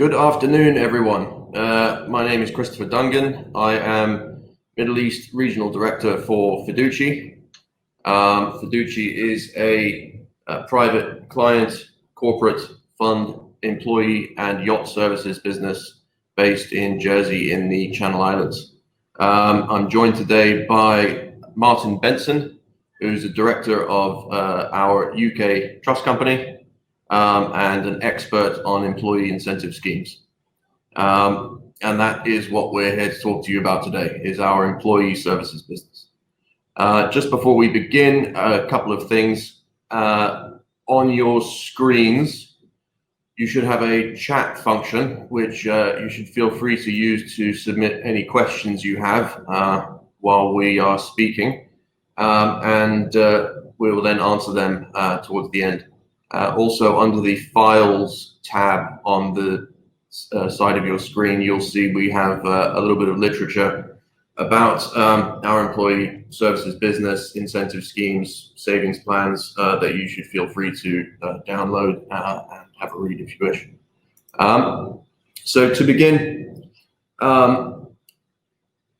Good afternoon, everyone. My name is Christopher Dungan. I am Middle East Regional Director for Fiduchi. Fiduchi is a private client, corporate fund, employee and yacht services business based in Jersey in the Channel Islands. I'm joined today by Martin Benson, who's the director of our UK trust company. And an expert on employee incentive schemes. And that is what we're here to talk to you about today, is our employee services business. Just before we begin, a couple of things. On your screens, you should have a chat function, which you should feel free to use to submit any questions you have while we are speaking. And we will then answer them towards the end. Also, under the Files tab on the side of your screen, you'll see we have a little bit of literature about our employee services business, incentive schemes, savings plans that you should feel free to download and have a read if you wish. So to begin,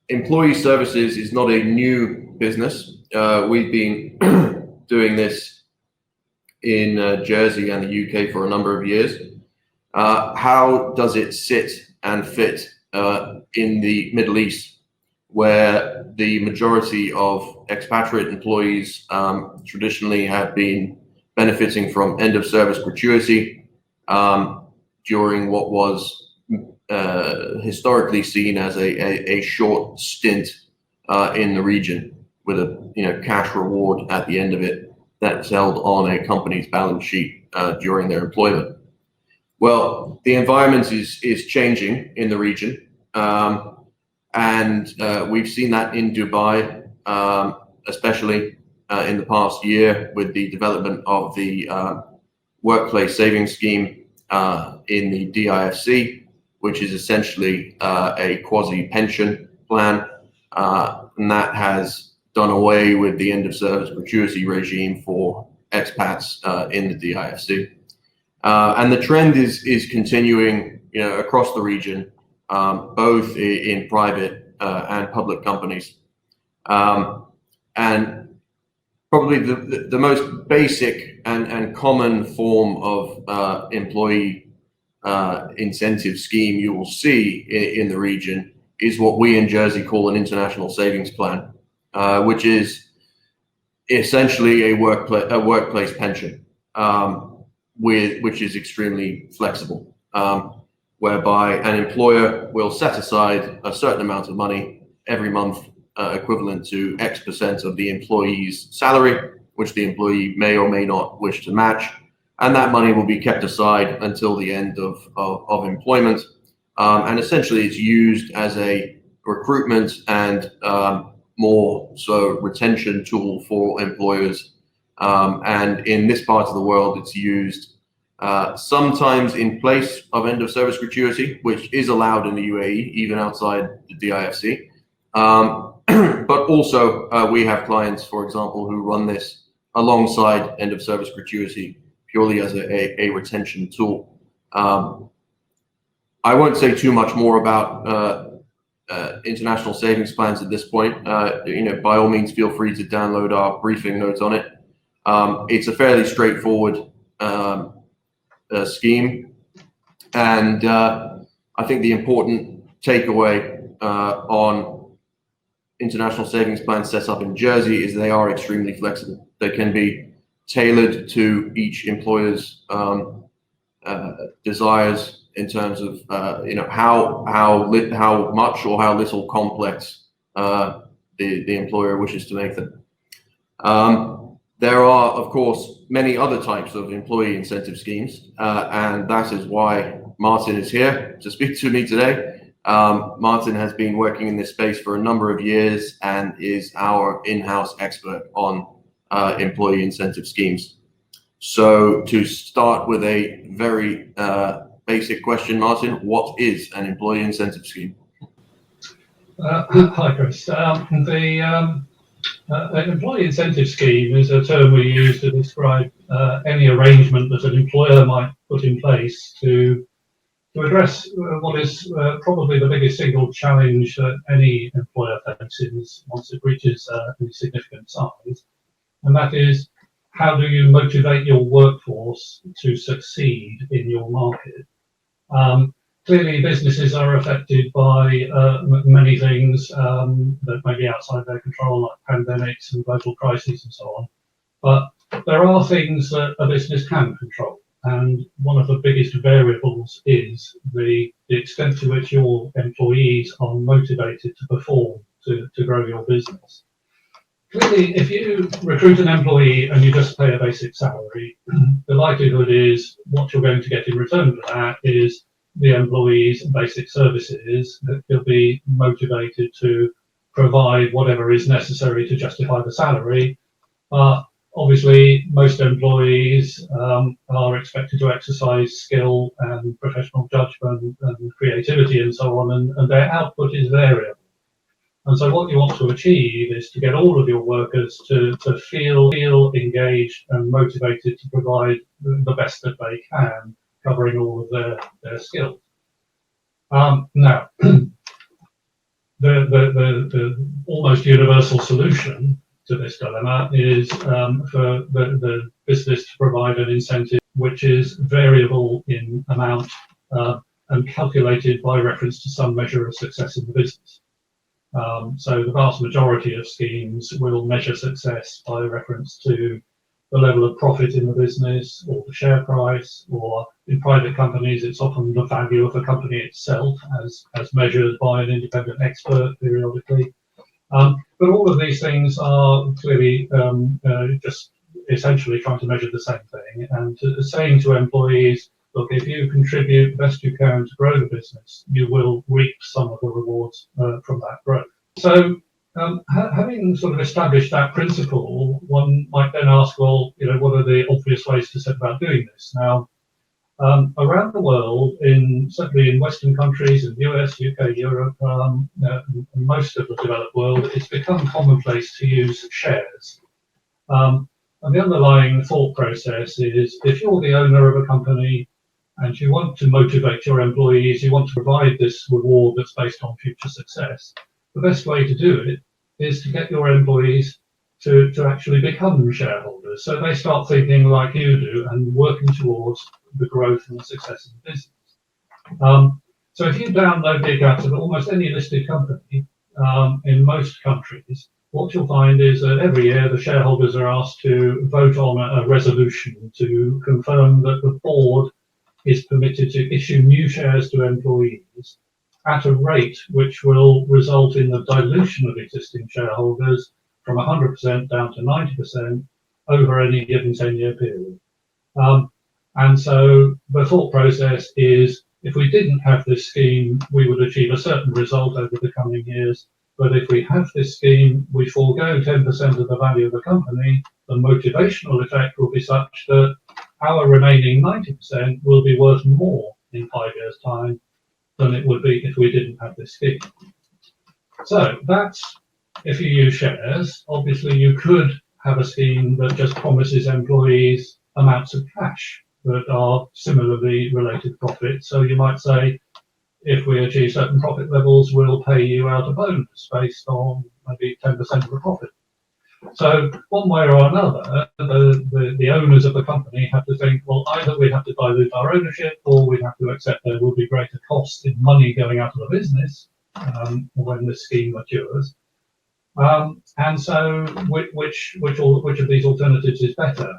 employee services is not a new business. We've been doing this in Jersey and the UK for a number of years. How does it sit and fit in the Middle East, where the majority of expatriate employees traditionally have been benefiting from end of service gratuity during what was historically seen as a short stint in the region with a cash reward at the end of it that's held on a company's balance sheet during their employment. Well, the environment is changing in the region, and we've seen that in Dubai, especially in the past year with the development of the workplace savings scheme in the DIFC, which is essentially a quasi-pension plan, and that has done away with the end of service gratuity regime for expats in the DIFC. And the trend is continuing across the region, both in private and public companies. And probably the most basic and common form of employee incentive scheme you will see in the region is what we in Jersey call an international savings plan. Which is essentially a workplace pension, which is extremely flexible, whereby an employer will set aside a certain amount of money every month, equivalent to X% of the employee's salary, which the employee may or may not wish to match, and that money will be kept aside until the end of employment, and essentially it's used as a recruitment and more so retention tool for employers. And in this part of the world, it's used sometimes in place of end of service gratuity, which is allowed in the UAE, even outside the DIFC. But also we have clients, for example, who run this alongside end of service gratuity purely as a retention tool. I won't say too much more about international savings plans at this point. By all means, feel free to download our briefing notes on it. It's a fairly straightforward scheme, and I think the important takeaway on international savings plans set up in Jersey is they are extremely flexible. They can be tailored to each employer's desires in terms of how much or how little complex the employer wishes to make them. There are, of course, many other types of employee incentive schemes, and that is why Martin is here to speak to me today. Martin has been working in this space for a number of years and is our in-house expert on employee incentive schemes. So to start with a very basic question, Martin, what is an employee incentive scheme? Hi, Chris. An employee incentive scheme is a term we use to describe any arrangement that an employer might put in place to to address what is probably the biggest single challenge that any employer faces once it reaches a significant size, and that is, how do you motivate your workforce to succeed in your market? Clearly, businesses are affected by many things that may be outside their control, like pandemics and global crises and so on. But there are things that a business can control. And one of the biggest variables is the extent to which your employees are motivated to perform to grow your business. Clearly, if you recruit an employee and you just pay a basic salary, the likelihood is what you're going to get in return for that is the employee's basic services that will be motivated to provide whatever is necessary to justify the salary. Obviously, most employees are expected to exercise skill and professional judgment and creativity and so on, and their output is variable. And so what you want to achieve is to get all of your workers to feel engaged and motivated to provide the best that they can, covering all of their skills. Now, the almost universal solution to this dilemma is for the business to provide an incentive which is variable in amount and calculated by reference to some measure of success in the business. So the vast majority of schemes will measure success by reference to the level of profit in the business or the share price, or in private companies it's often the value of the company itself as measured by an independent expert periodically. But all of these things are clearly just essentially trying to measure the same thing, and saying to employees, look, if you contribute the best you can to grow the business, you will reap some of the rewards from that growth. So having sort of established that principle, one might then ask, well, what are the obvious ways to set about doing this? Now, around the world, certainly in Western countries, in the US, UK, Europe, and most of the developed world, it's become commonplace to use shares. And the underlying thought process is, if you're the owner of a company and you want to motivate your employees, you want to provide this reward that's based on future success, the best way to do it is to get your employees to actually become shareholders. So they start thinking like you do and working towards the growth and the success of the business. So if you download the accounts of almost any listed company in most countries, what you'll find is that every year the shareholders are asked to vote on a resolution to confirm that the board is permitted to issue new shares to employees at a rate which will result in the dilution of existing shareholders from 100% down to 90% over any given 10-year period. And so the thought process is, if we didn't have this scheme, we would achieve a certain result over the coming years. But if we have this scheme, we forego 10% of the value of the company. The motivational effect will be such that our remaining 90% will be worth more in 5 years' time than it would be if we didn't have this scheme. So that's if you use shares. Obviously, you could have a scheme that just promises employees amounts of cash that are similarly related to profit. So you might say, if we achieve certain profit levels, we'll pay you out a bonus based on maybe 10% of the profit. So one way or another, the owners of the company have to think, well, either we have to dilute our ownership, or we have to accept there will be greater costs in money going out of the business when this scheme matures. And so which of these alternatives is better?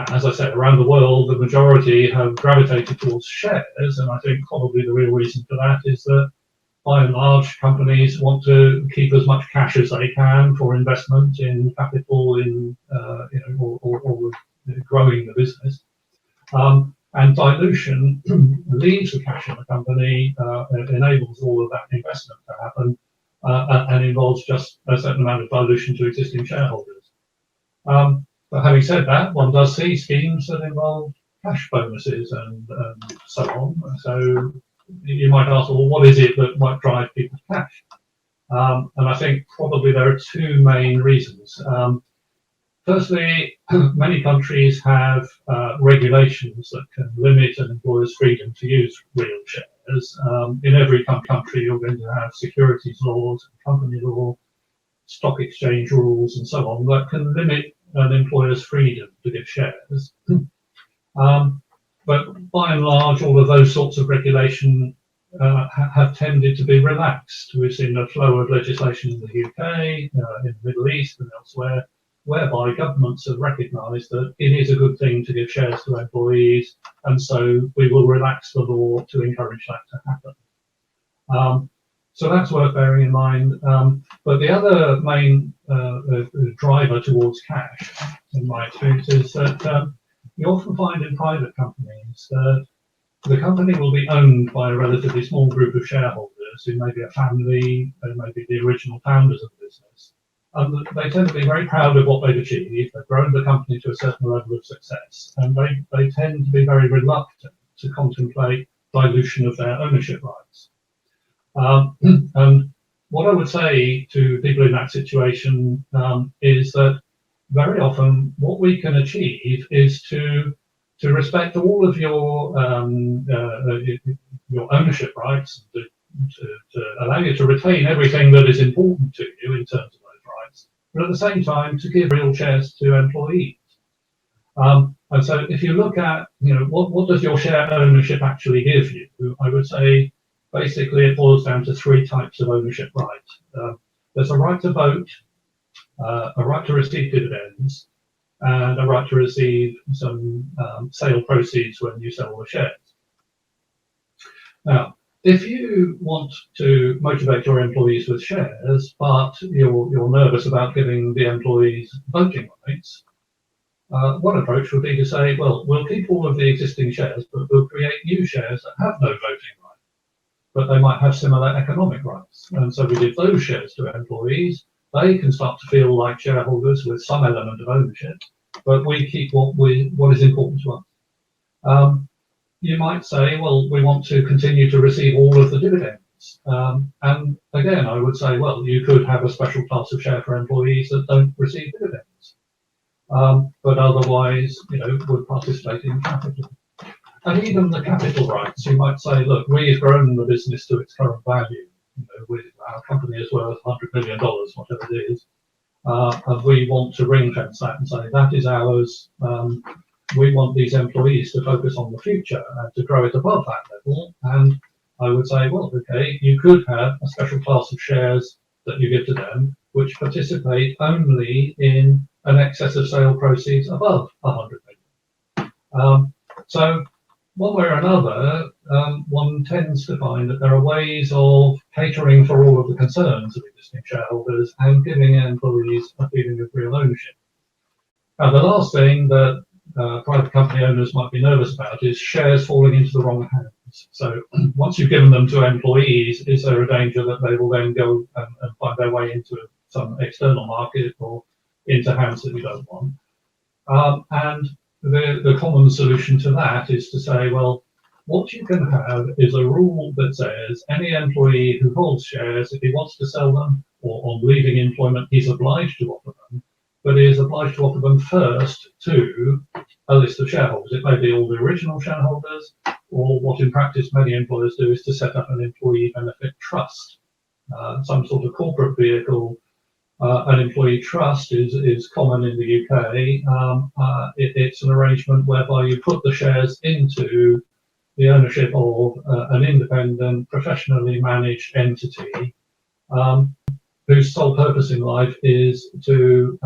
As I said, around the world, the majority have gravitated towards shares, and I think probably the real reason for that is that, by and large, companies want to keep as much cash as they can for investment in capital, in or growing the business. And dilution leaves the cash in the company, enables all of that investment to happen, and involves just a certain amount of dilution to existing shareholders. But having said that, one does see schemes that involve cash bonuses and so on. So you might ask, well, what is it that might drive people's cash? And I think probably there are two main reasons. Firstly, many countries have regulations that can limit an employer's freedom to use real shares. In every country, you're going to have securities laws, company law, stock exchange rules, and so on that can limit an employer's freedom to give shares. But by and large, all of those sorts of regulation have tended to be relaxed. We've seen a flow of legislation in the UK, in the Middle East, and elsewhere, whereby governments have recognised that it is a good thing to give shares to employees, and so we will relax the law to encourage that to happen. So that's worth bearing in mind. But the other main driver towards cash, in my experience, is that you often find in private companies that the company will be owned by a relatively small group of shareholders who may be a family, they may be the original founders of the business. And they tend to be very proud of what they've achieved. They've grown the company to a certain level of success, and they tend to be very reluctant to contemplate dilution of their ownership rights. And what I would say to people in that situation is that very often what we can achieve is to respect all of your ownership rights, to allow you to retain everything that is important to you in terms of those rights, but at the same time to give real shares to employees. And so if you look at, what does your share ownership actually give you? I would say basically it boils down to three types of ownership right. There's a right to vote, a right to receive dividends, and a right to receive some sale proceeds when you sell the shares. Now, if you want to motivate your employees with shares, but you're nervous about giving the employees voting rights, one approach would be to say, well, we'll keep all of the existing shares, but we'll create new shares that have no voting right, but they might have similar economic rights. And so we give those shares to employees. They can start to feel like shareholders with some element of ownership, but we keep what is important to us. You might say, well, we want to continue to receive all of the dividends. And again, I would say, well, you could have a special class of share for employees that don't receive dividends, but otherwise, would participate in capital. And even the capital rights, you might say, look, we've grown the business to its current value. Our company is worth $100 million, whatever it is. And we want to ring fence that and say that is ours. We want these employees to focus on the future and to grow it above that level. And I would say, well, okay, you could have a special class of shares that you give to them, which participate only in an excess of sale proceeds above 100 million. So one way or another, one tends to find that there are ways of catering for all of the concerns of existing shareholders and giving employees a feeling of real ownership. And the last thing that private company owners might be nervous about is shares falling into the wrong hands. So once you've given them to employees, is there a danger that they will then go and find their way into some external market or into hands that you don't want? And the common solution to that is to say, well, what you can have is a rule that says any employee who holds shares, if he wants to sell them or on leaving employment, he's obliged to offer them, but he is obliged to offer them first to a list of shareholders. It may be all the original shareholders, or what in practice many employers do is to set up an employee benefit trust, some sort of corporate vehicle. An employee trust is common in the UK. It's an arrangement whereby you put the shares into the ownership of an independent, professionally managed entity whose sole purpose in life is to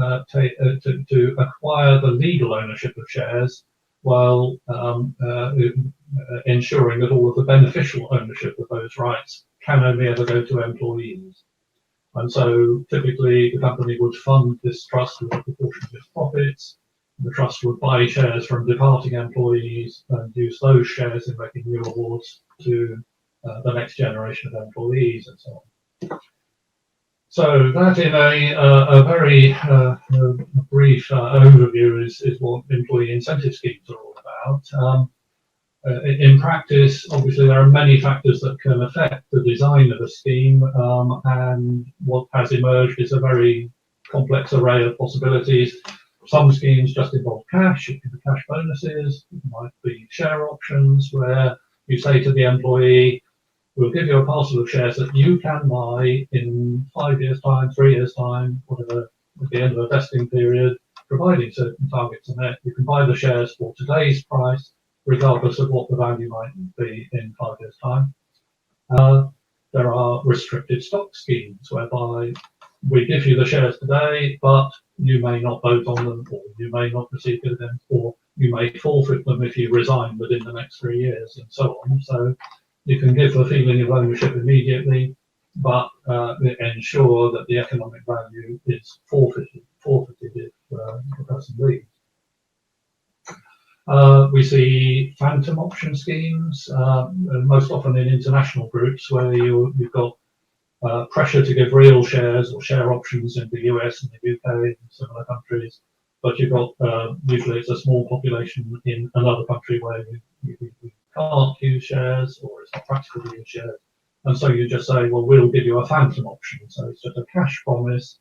acquire the legal ownership of shares while ensuring that all of the beneficial ownership of those rights can only ever go to employees. And so typically the company would fund this trust with a proportion of its profits. The trust would buy shares from departing employees and use those shares in making new awards to the next generation of employees and so on. So that in a very brief overview is what employee incentive schemes are all about. In practice, obviously, there are many factors that can affect the design of a scheme, and what has emerged is a very complex array of possibilities. Some schemes just involve cash. It can be cash bonuses. It might be share options where you say to the employee, we'll give you a parcel of shares that you can buy in 5 years' time, 3 years' time, whatever, at the end of a vesting period, providing certain targets are met. You can buy the shares for today's price, regardless of what the value might be in 5 years' time. There are restricted stock schemes whereby we give you the shares today, but you may not vote on them, or you may not receive dividends, or you may forfeit them if you resign within the next 3 years, and so on. So you can give a feeling of ownership immediately, but ensure that the economic value is forfeited if the person leaves. We see phantom option schemes, most often in international groups where you've got pressure to give real shares or share options in the US and the UK and similar countries, but you've got usually it's a small population in another country where you can't use shares or it's not practical to use shares. And so you just say, well, we'll give you a phantom option. So it's just a cash promise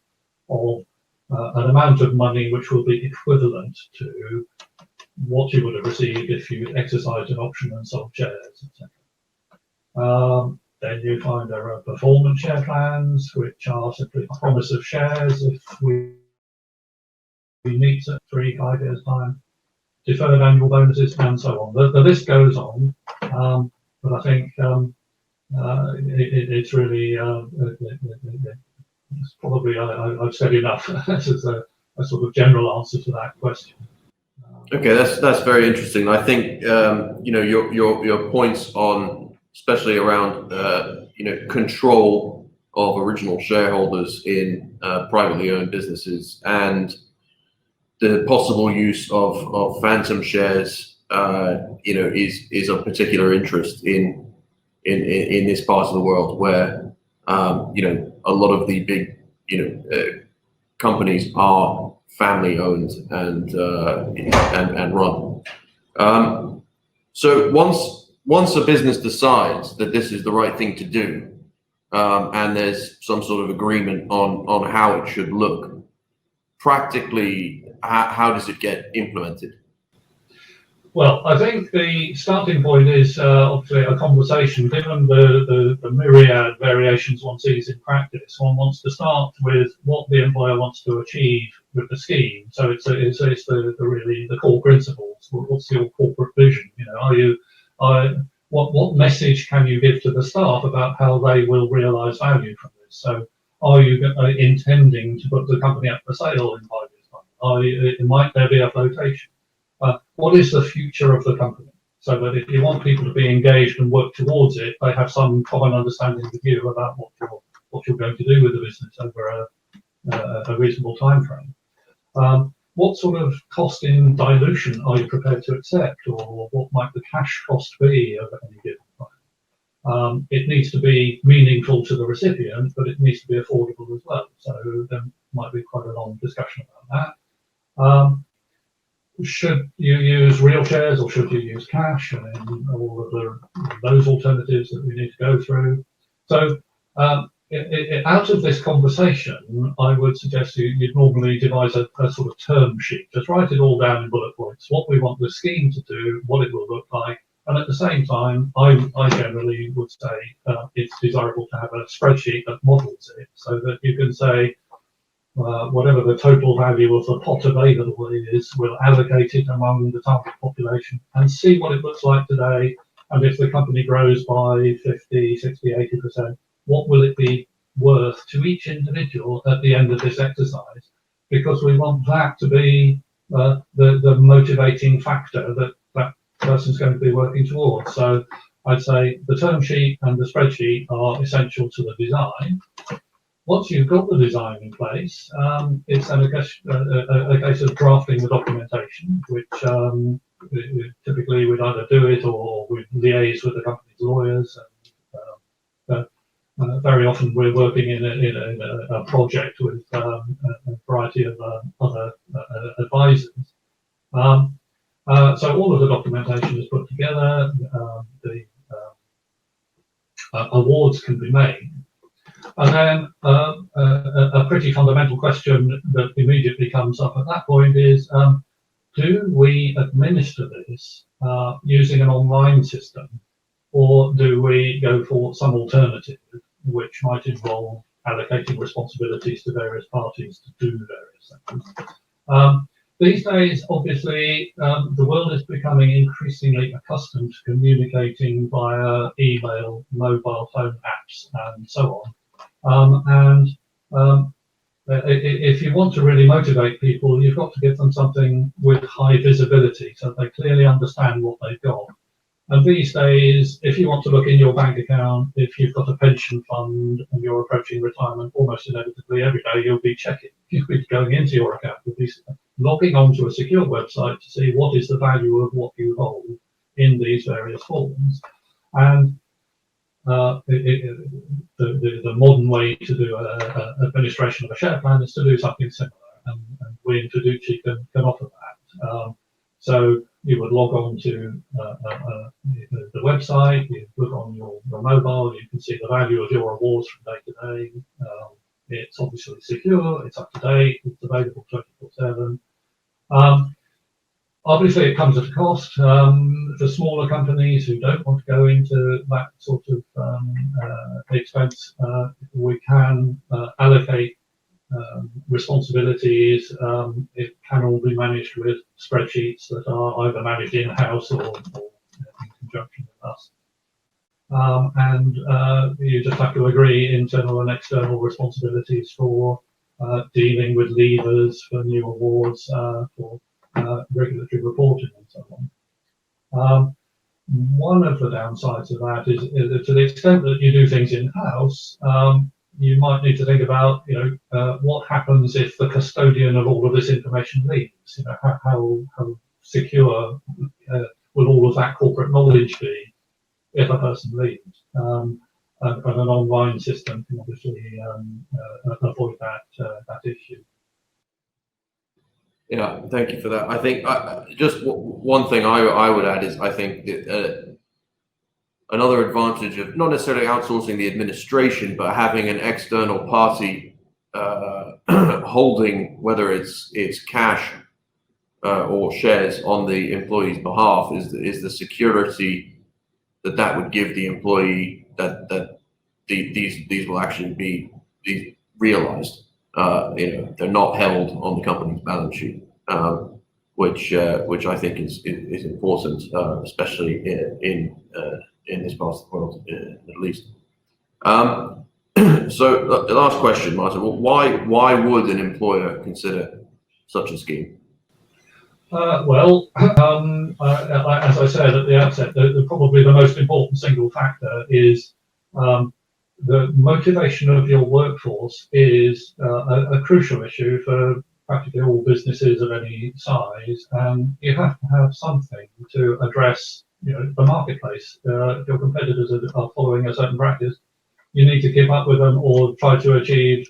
of an amount of money which will be equivalent to what you would have received if you exercised an option and sold shares, etc. Then you find there are performance share plans, which are simply a promise of shares if we meet at 3-5 years' time, deferred annual bonuses, and so on. The list goes on, but I think it's really it's probably I've said enough. This is a sort of general answer to that question. Okay, that's very interesting. I think your points on, especially around control of original shareholders in privately owned businesses and the possible use of phantom shares, is of particular interest in this part of the world where a lot of the big companies are family owned and run. So once a business decides that this is the right thing to do, and there's some sort of agreement on how it should look, practically, how does it get implemented? Well, I think the starting point is obviously a conversation. Given the myriad variations one sees in practice, one wants to start with what the employer wants to achieve with the scheme. So it's really the core principles. What's your corporate vision? What message can you give to the staff about how they will realise value from this? So are you intending to put the company up for sale in 5 years' time? Might there be a flotation? What is the future of the company? So that if you want people to be engaged and work towards it, they have some common understanding with you about what you're going to do with the business over a reasonable time frame. What sort of cost in dilution are you prepared to accept, or what might the cash cost be of any given time? It needs to be meaningful to the recipient, but it needs to be affordable as well. So there might be quite a long discussion about that. Should you use real shares or should you use cash? I mean, all of those alternatives that we need to go through. So out of this conversation, I would suggest you'd normally devise a sort of term sheet. Just write it all down in bullet points, what we want the scheme to do, what it will look like. And at the same time, I generally would say it's desirable to have a spreadsheet that models it so that you can say, whatever the total value of the pot available is, we'll allocate it among the target population and see what it looks like today. And if the company grows by 50, 60, 80%, what will it be worth to each individual at the end of this exercise? Because we want that to be the motivating factor that person's going to be working towards. So I'd say the term sheet and the spreadsheet are essential to the design. Once you've got the design in place, it's then a case of drafting the documentation, which typically we'd either do it or we'd liaise with the company's lawyers. Very often we're working in a project with a variety of other advisors. So all of the documentation is put together, the awards can be made. And then a pretty fundamental question that immediately comes up at that point is, do we administer this using an online system, or do we go for some alternative which might involve allocating responsibilities to various parties to do various things? These days, obviously, the world is becoming increasingly accustomed to communicating via email, mobile phone apps, and so on. If you want to really motivate people, you've got to give them something with high visibility so they clearly understand what they've got. And these days, if you want to look in your bank account, if you've got a pension fund and you're approaching retirement, almost inevitably every day you'll be checking. You'll be going into your account, you'll be logging onto a secure website to see what is the value of what you hold in these various forms. And the modern way to do administration of a share plan is to do something similar, and we in Fiduchi can offer that. So you would log on to the website, you look on your mobile, you can see the value of your awards from day to day. It's obviously secure, it's up to date, it's available 24/7. Obviously, it comes at a cost. For smaller companies who don't want to go into that sort of expense, we can allocate responsibilities. It can all be managed with spreadsheets that are either managed in-house or in conjunction with us. And you just have to agree internal and external responsibilities for dealing with levers, for new awards, for regulatory reporting and so on. One of the downsides of that is to the extent that you do things in-house, you might need to think about, what happens if the custodian of all of this information leaves? How secure will all of that corporate knowledge be if a person leaves? And an online system can obviously avoid that issue. Yeah, thank you for that. I think just one thing I would add is I think that another advantage of not necessarily outsourcing the administration, but having an external party holding, whether it's cash or shares on the employee's behalf, is the security that would give the employee that these will actually be realized. They're not held on the company's balance sheet, which I think is important, especially in this part of the world, at least. So the last question, Martin. Why would an employer consider such a scheme? Well, as I said at the outset, probably the most important single factor is the motivation of your workforce is a crucial issue for practically all businesses of any size, and you have to have something to address, the marketplace. If your competitors are following a certain practice, you need to keep up with them or try to achieve,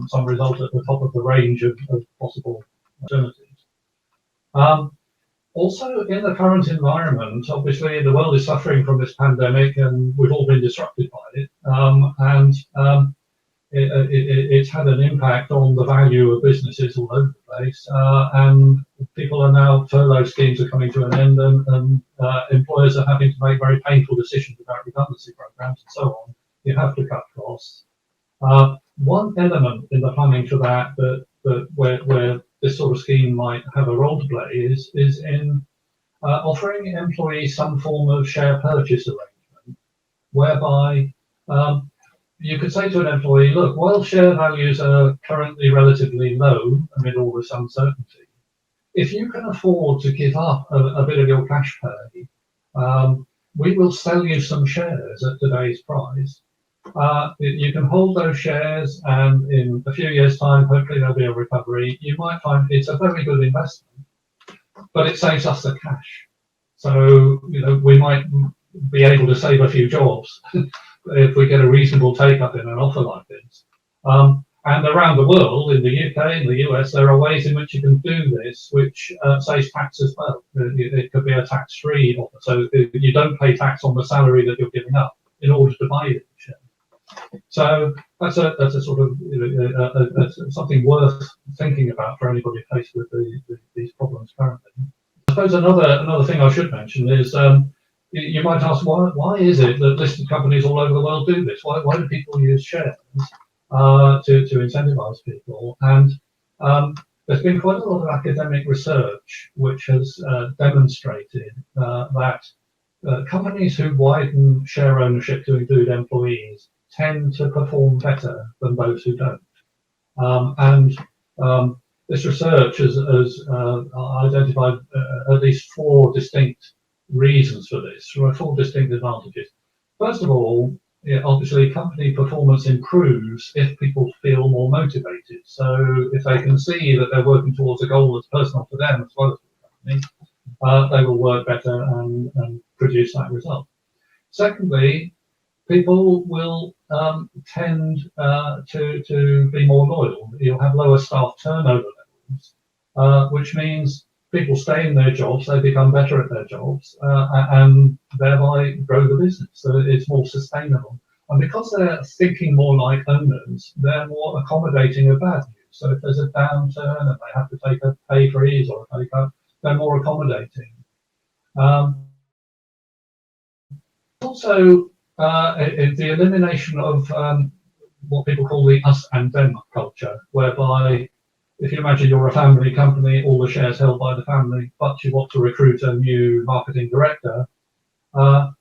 some result at the top of the range of possible alternatives. Also, in the current environment, obviously the world is suffering from this pandemic, and we've all been disrupted by it. It's had an impact on the value of businesses all over the place, and people are now, furlough schemes are coming to an end, and employers are having to make very painful decisions about redundancy programs and so on. You have to cut costs. One element in the planning for that, where this sort of scheme might have a role to play is in offering employees some form of share purchase arrangement, whereby you could say to an employee, look, while share values are currently relatively low amid all this uncertainty, if you can afford to give up a bit of your cash pay, we will sell you some shares at today's price. You can hold those shares, and in a few years' time, hopefully there'll be a recovery. You might find it's a very good investment, but it saves us the cash. So, we might be able to save a few jobs if we get a reasonable take-up in an offer like this. And around the world, in the UK, in the US, there are ways in which you can do this, which saves tax as well. It could be a tax-free offer, so you don't pay tax on the salary that you're giving up in order to buy the share. So that's a sort of something worth thinking about for anybody faced with these problems currently. I suppose another thing I should mention is you might ask why is it that listed companies all over the world do this? Why do people use shares to incentivize people? And there's been quite a lot of academic research which has demonstrated that companies who widen share ownership to include employees tend to perform better than those who don't. This research has identified at least 4 distinct reasons for this, or 4 distinct advantages. First of all, obviously company performance improves if people feel more motivated. So if they can see that they're working towards a goal that's personal to them as well as the company, they will work better and produce that result. Secondly, people will tend to be more loyal. You'll have lower staff turnover levels, which means people stay in their jobs, they become better at their jobs, and thereby grow the business. So it's more sustainable. And because they're thinking more like owners, they're more accommodating of bad news. So if there's a downturn and they have to take a pay freeze or a pay cut, they're more accommodating. Also, the elimination of what people call the us and them culture, whereby if you imagine you're a family company, all the shares held by the family, but you want to recruit a new marketing director,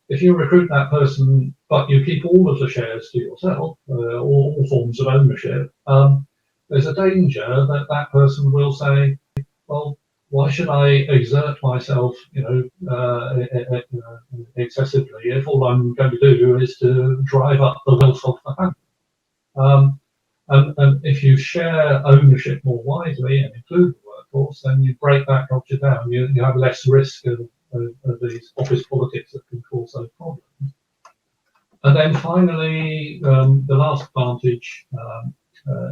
if you recruit that person, but you keep all of the shares to yourself, all forms of ownership, there's a danger that that person will say, well, why should I exert myself, excessively if all I'm going to do is to drive up the wealth of the family? And if you share ownership more widely and include the workforce, then you break that culture down. You have less risk of these office politics that can cause those problems. And then finally, the last advantage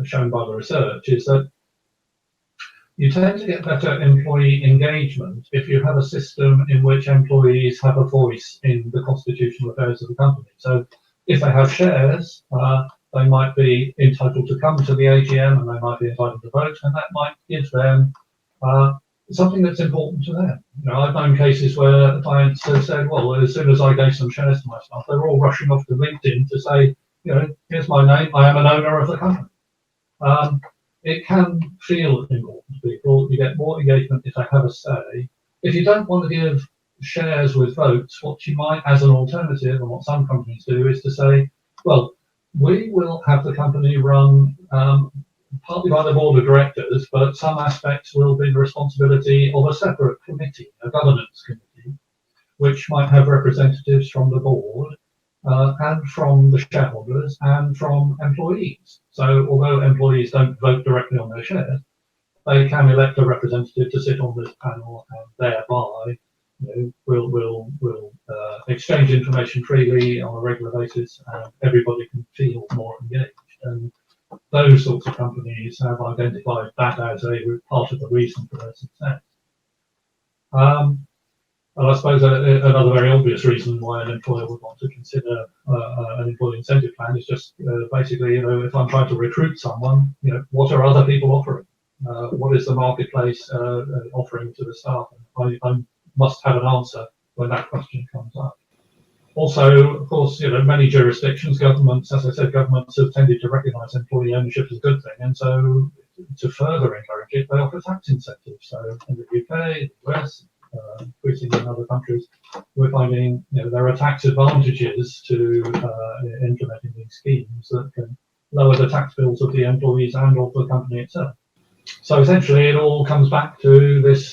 shown by the research is that you tend to get better employee engagement if you have a system in which employees have a voice in the constitutional affairs of the company. So if they have shares, they might be entitled to come to the AGM and they might be entitled to vote, and that might give them something that's important to them. I've known cases where clients have said, well, as soon as I gave some shares to my staff, they were all rushing off to LinkedIn to say, here's my name, I am an owner of the company. It can feel important to people. You get more engagement if they have a say. If you don't want to give shares with votes, what you might, as an alternative, and what some companies do, is to say, well, we will have the company run partly by the board of directors, but some aspects will be the responsibility of a separate committee, a governance committee, which might have representatives from the board and from the shareholders and from employees. So although employees don't vote directly on their shares, they can elect a representative to sit on this panel, and thereby we'll exchange information freely on a regular basis, and everybody can feel more engaged. And those sorts of companies have identified that as a part of the reason for their success. And I suppose another very obvious reason why an employer would want to consider an employee incentive plan is just basically, if I'm trying to recruit someone, what are other people offering? What is the marketplace offering to the staff? I must have an answer when that question comes up. Also, of course, many jurisdictions, governments, as I said, governments have tended to recognise employee ownership as a good thing, and so to further encourage it, they offer tax incentives. So in the UK, the US, increasingly in other countries, we're finding there are tax advantages to implementing these schemes that can lower the tax bills of the employees and of the company itself. So essentially, it all comes back to this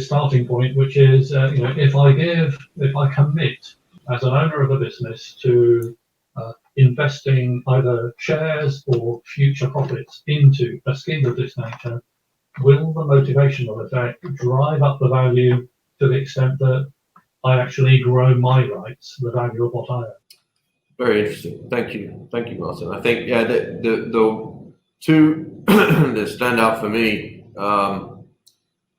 starting point, which is if I commit as an owner of a business to investing either shares or future profits into a scheme of this nature, will the motivational effect drive up the value to the extent that I actually grow my rights, the value of what I own? Very interesting. Thank you, Martin. I think the two that stand out for me,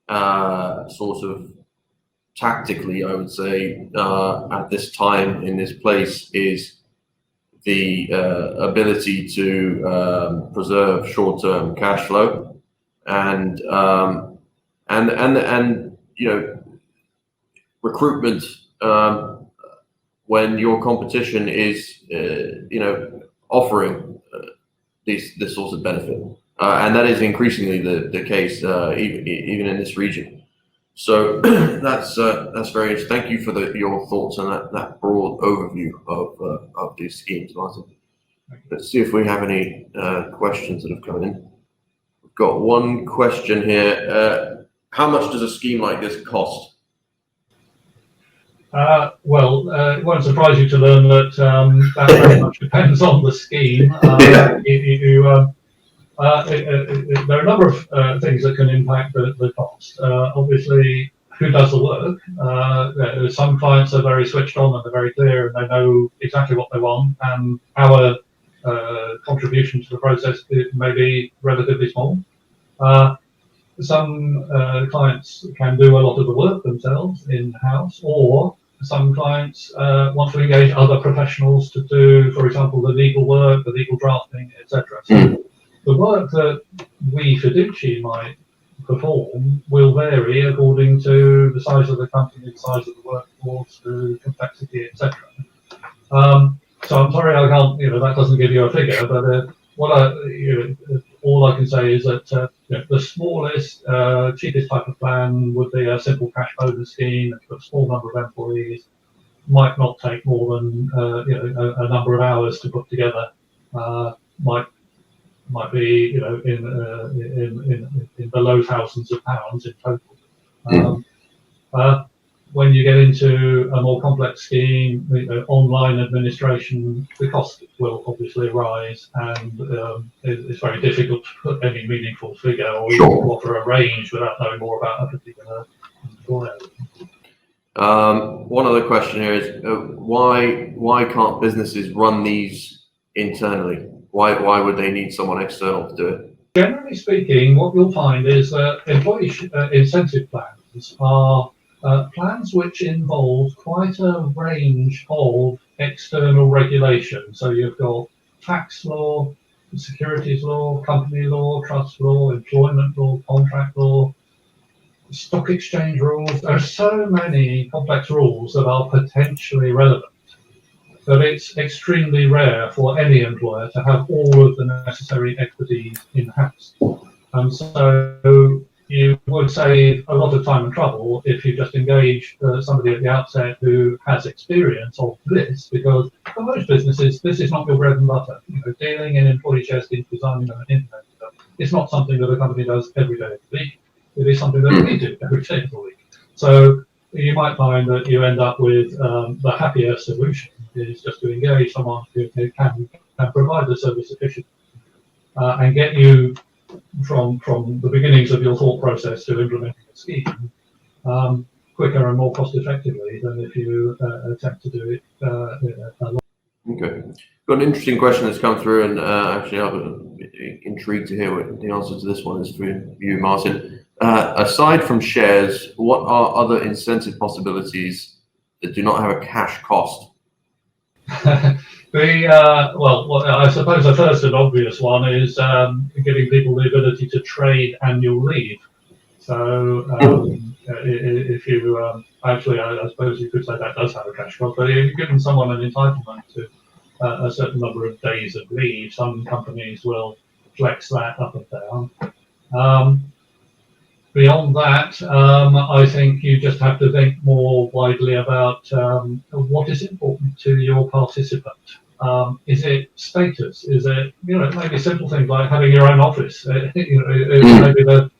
sort of tactically, I would say, at this time in this place, is the ability to preserve short-term cash flow, and you know, recruitment when your competition is you know, offering this sort of benefit, and that is increasingly the case even in this region. So that's very interesting. Thank you for your thoughts on that broad overview of these schemes, Martin. Let's see if we have any questions that have come in. We've got one question here. How much does a scheme like this cost? Well, it won't surprise you to learn that that very much depends on the scheme. There are a number of things that can impact the cost. Obviously, who does the work? Some clients are very switched on and they're very clear and they know exactly what they want, and our contribution to the process may be relatively small. Some clients can do a lot of the work themselves in-house, or some clients want to engage other professionals to do, for example, the legal work, the legal drafting, etc. So the work that we Fiduchi might perform will vary according to the size of the company, the size of the workforce, the complexity, etc. So I'm sorry I can't, that doesn't give you a figure, but all I can say is that the smallest, cheapest type of plan would be a simple cash bonus scheme. It's got a small number of employees, might not take more than a number of hours to put together. Might be in below thousands of pounds in total. When you get into a more complex scheme, online administration, the cost will obviously rise, and it's very difficult to put any meaningful figure or even to offer a range without knowing more about a particular employer. One other question here is why can't businesses run these internally? Why would they need someone external to do it? Generally speaking, what you'll find is that employee incentive plans are plans which involve quite a range of external regulation. So you've got tax law, securities law, company law, trust law, employment law, contract law, stock exchange rules. There are so many complex rules that are potentially relevant that it's extremely rare for any employer to have all of the necessary expertise in-house. And so you would save a lot of time and trouble if you just engage somebody at the outset who has experience of this, because for most businesses, this is not your bread and butter. Dealing in employee share schemes, designing them, and implementing them, it's not something that a company does every day of the week. It is something that we do every day of the week. So you might find that you end up with the happier solution is just to engage someone who can provide the service efficiently and get you from the beginnings of your thought process to implementing a scheme quicker and more cost effectively than if you attempt to do it alone. Okay. Got an interesting question that's come through, and actually I'm intrigued to hear what the answer to this one is for you, Martin. Aside from shares, what are other incentive possibilities that do not have a cash cost? Well, I suppose the first and obvious one is giving people the ability to trade annual leave. So if you actually, I suppose you could say that does have a cash cost, but if you're giving someone an entitlement to a certain number of days of leave, some companies will flex that up and down. Beyond that, I think you just have to think more widely about what is important to your participant. Is it status? Is it, maybe simple things like having your own office? Maybe the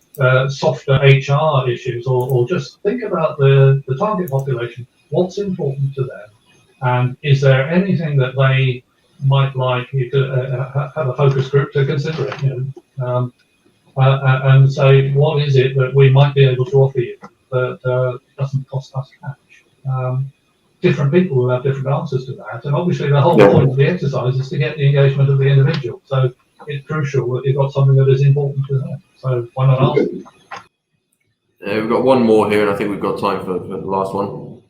softer HR issues, or just think about the target population. What's important to them? And is there anything that they might like you to have a focus group to consider it? And say, what is it that we might be able to offer you that doesn't cost us cash? Different people will have different answers to that, and obviously the whole point of the exercise is to get the engagement of the individual. So it's crucial that you've got something that is important to them. So why not ask? We've got one more here, and I think we've got time for the last one.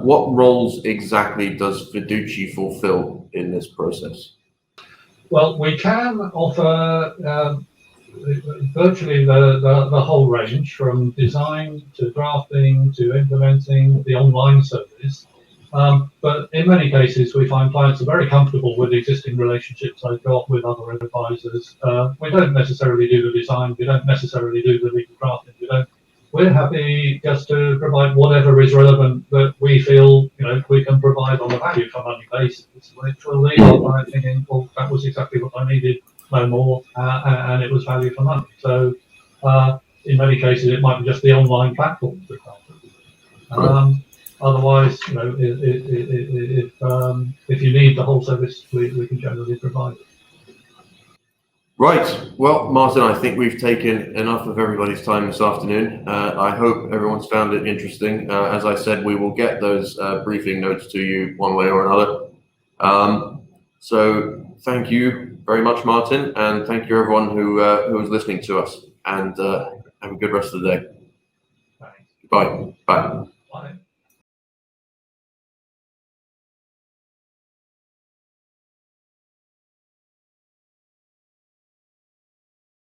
What roles exactly does Fiduchi fulfill in this process? Well, we can offer virtually the whole range, from design to drafting to implementing the online service. But in many cases, we find clients are very comfortable with the existing relationships they've got with other advisors. We don't necessarily do the design, we don't necessarily do the legal drafting, we're happy just to provide whatever is relevant that we feel we can provide on a value for money basis, which will leave our client thinking, well, that was exactly what I needed, no more, and it was value for money. So in many cases, it might be just the online platform, for example. Otherwise, if you need the whole service, we can generally provide it. Right. Well, Martin, I think we've taken enough of everybody's time this afternoon. I hope everyone's found it interesting. As I said, we will get those briefing notes to you one way or another. So thank you very much, Martin, and thank you everyone who was listening to us. And have a good rest of the day. Thanks. Bye. Bye.